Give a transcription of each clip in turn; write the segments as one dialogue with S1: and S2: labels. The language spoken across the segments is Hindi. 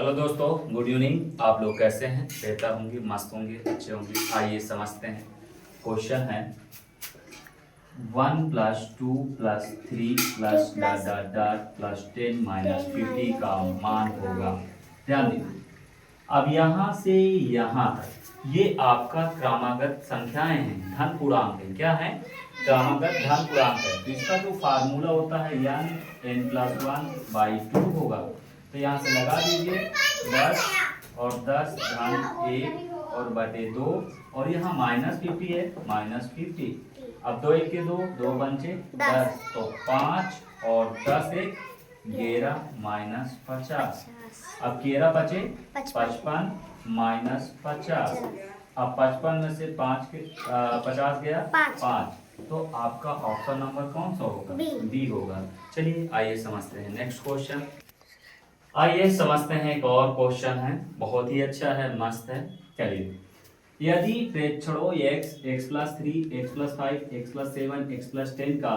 S1: हेलो दोस्तों, गुड इवनिंग। आप लोग कैसे हैं? बेहतर होंगे, मस्त होंगे, अच्छे होंगे। आइए समझते हैं। क्वेश्चन है 1+2+3+++10 का मान होगा। ध्यान दीजिए। अब यहाँ से यहाँ तक ये आपका क्रमागत संख्याएं हैं, धन पूर्णांक है। क्या है? क्रमागत धन पूर्णांक है। तो इसका जो फार्मूला होता है n+1/2 होगा। तो यहाँ से लगा दीजिए 10 और 10 धन 1 और बटे 2 और यहाँ -50 है, -50। अब 2 1 के 2 2 पंचे 10 तो 5 और 10 1 11 -50। अब 11 बचे 55 -50। अब 55 में से 5 के 50 गया 5। तो आपका ऑप्शन नंबर कौन सा होगा? बी होगा। चलिए आइए समझते हैं नेक्स्ट क्वेश्चन। आइए समझते हैं एक और क्वेश्चन है, बहुत ही अच्छा है, मस्त है। चलिए, यदि प्रेक्षणों x, x+3, x+5, x+7, x+10 का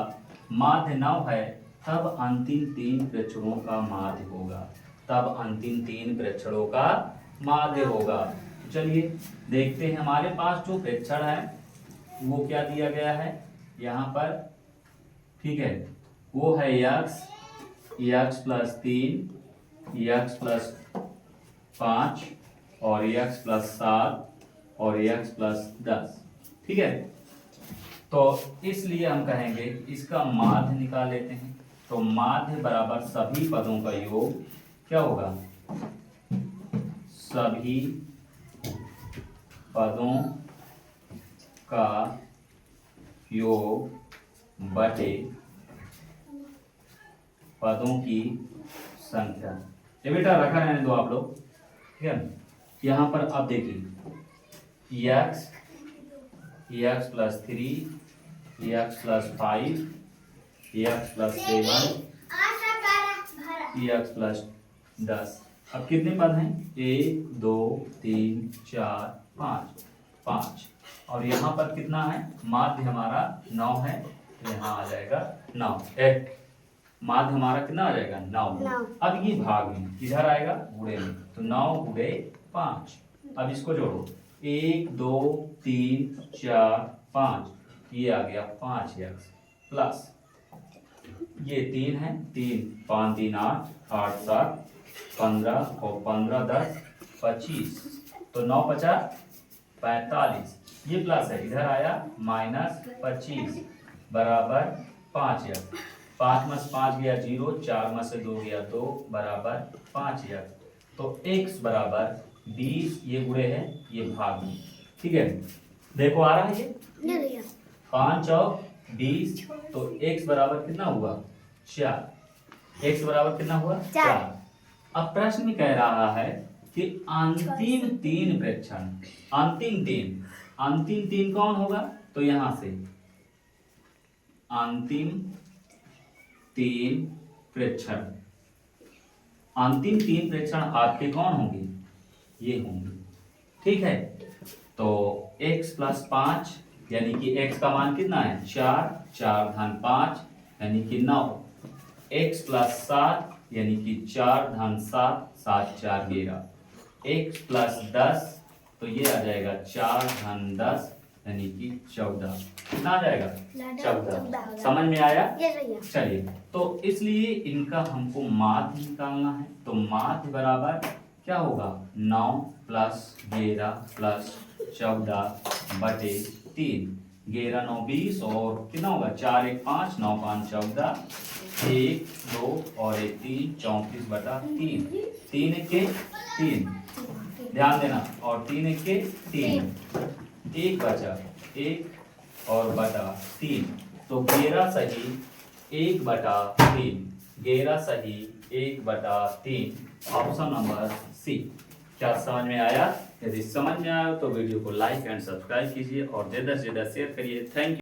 S1: माध्य 9 है, तब अंतिम तीन प्रेक्षणों का माध्य होगा। तब अंतिम तीन प्रेक्षणों का माध्य होगा। चलिए देखते हैं, हमारे पास जो प्रेक्षण है वो क्या दिया गया है यहाँ पर। ठीक है, वो है x, x+3, x+5 और x+7 और x+10। ठीक है, तो इसलिए हम कहेंगे इसका माध्य निकाल लेते हैं। तो माध्य बराबर सभी पदों का योग क्या होगा? सभी पदों का योग बटे पदों की संख्या। ये बेटा रखा रहने दो आप लोग। ठीक है, यहाँ पर अब देखिए x, x+3, x+5, x+7, x+10। अब कितने पद हैं? 1 2 3 4 5 5। और यहाँ पर कितना है? माध्य हमारा 9 है, तो यहाँ आ जाएगा 9। माध्य हमारा कितना आ जाएगा? 9। अब ये भाग में इधर आएगा गुणे में, तो 9 गुणे 5। अब इसको जोड़ो, 1 2 3 4 5, ये आ गया 5x प्लस ये 3 है, 3 5 3 8 8 7 15 और 15 10 25, तो 9 50 45। ये प्लस है, इधर आया -25 बराबर 5x। 5 में से 5 गया 0, 4 में से 2 गया 2 बराबर 5x। तो x बराबर 20, ये गुणे है, ये भाग में। ठीक है, देखो आ रहा है ये 5 और 20, तो x बराबर कितना हुआ? 4। x बराबर कितना हुआ? 4। अब प्रश्न में कह रहा है कि अंतिम तीन प्रेक्षण, अंतिम तीन कौन होगा? तो यहां से अंतिम तीन प्रेक्षण, अंतिम तीन प्रेक्षण आपके कौन होंगे? ये होंगे। ठीक है, तो x+5 यानी कि x का मान कितना है? 4, 4 धन 5 यानी कि 9। x+7 यानी कि 4 धन 7, 7 4 11। x+10 तो ये आ जाएगा 4 धन 10 यानी कि 14। कितना आ जाएगा? 14। समझ में आया? चलिए, तो इसलिए इनका हमको माध्य निकालना है। तो माध्य बराबर क्या होगा? 9 + 11 + 14 बटे 3। 11 9 20 और कितना होगा? 4 1 5 9 5 14, 1 2 और 1 3 34 बटा 3। 3 1 3, ध्यान देना, और 3 1 3, 1 बचा 1 और बटा 3, तो 11 सही 1 बटा 3। 11 सही 1 बटा 3, ऑप्शन नंबर सी। क्या समझ में आया? यदि समझ में आया तो वीडियो को लाइक एंड सब्सक्राइब कीजिए और ज़्यादा से ज़्यादा शेयर करिए। Thank you.